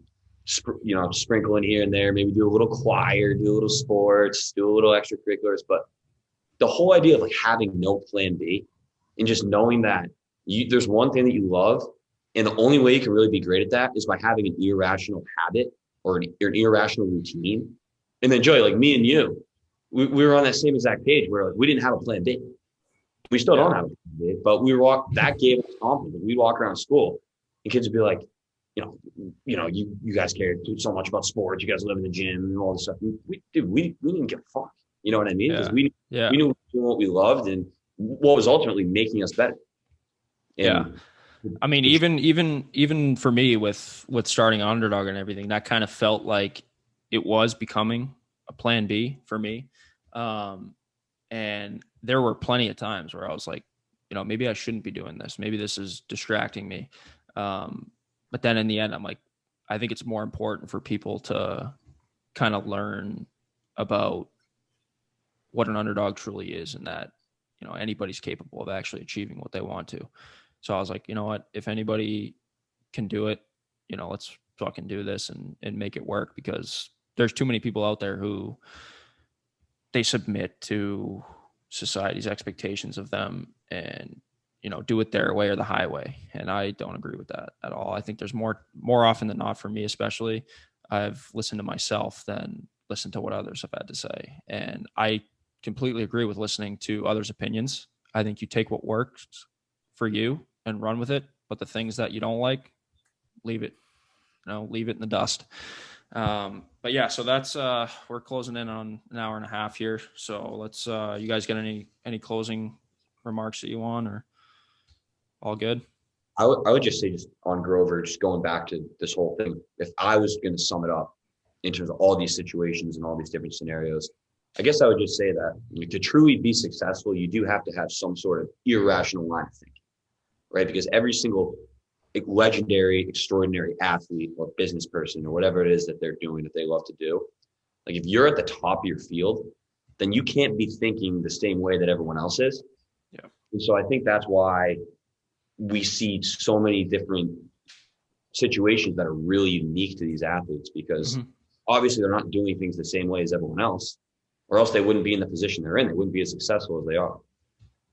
you know, sprinkle in here and there, maybe do a little choir, do a little sports, do a little extracurriculars. But the whole idea of like having no plan B and just knowing that there's one thing that you love, and the only way you can really be great at that is by having an irrational habit or an irrational routine. And then Joey, like me and you, we were on that same exact page where like we didn't have a plan B. We still don't have a plan B, but that gave us confidence. We'd walk around school and kids would be like, you know, you guys care so much about sports. You guys live in the gym and all this stuff. We didn't give a fuck. You know what I mean? Because we knew we were doing what we loved and what was ultimately making us better. And I mean, even for me with starting Underdog and everything, that kind of felt like it was becoming a plan B for me. And there were plenty of times where I was like, you know, maybe I shouldn't be doing this. Maybe this is distracting me. But then in the end, I'm like, I think it's more important for people to kind of learn about what an underdog truly is and that, you know, anybody's capable of actually achieving what they want to. So I was like, you know what, if anybody can do it, you know, let's fucking do this and make it work, because there's too many people out there who they submit to society's expectations of them and, you know, do it their way or the highway. And I don't agree with that at all. I think there's more often than not, for me especially, I've listened to myself than listened to what others have had to say. And I completely agree with listening to others' opinions. I think you take what works for you and run with it, but the things that you don't like, leave it in the dust. But yeah, so that's we're closing in on an hour and a half here. So let's you guys got any closing remarks that you want, or all good? I would just say, just on Grover, just going back to this whole thing, if I was going to sum it up in terms of all these situations and all these different scenarios, I guess I would just say that to truly be successful, you do have to have some sort of irrational line of thinking, right? Because every single legendary, extraordinary athlete or business person or whatever it is that they're doing that they love to do, like if you're at the top of your field, then you can't be thinking the same way that everyone else is. Yeah. And so I think that's why we see so many different situations that are really unique to these athletes, because obviously they're not doing things the same way as everyone else, or else they wouldn't be in the position they're in. They wouldn't be as successful as they are.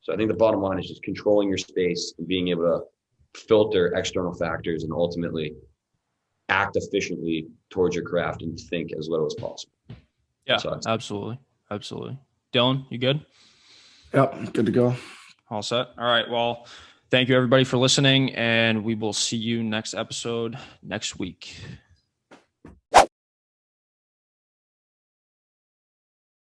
So I think the bottom line is just controlling your space and being able to filter external factors and ultimately act efficiently towards your craft and think as little as possible. Yeah, so absolutely. Dylan, you good? Yep, good to go. All set. All right. Well, thank you everybody for listening, and we will see you next episode next week.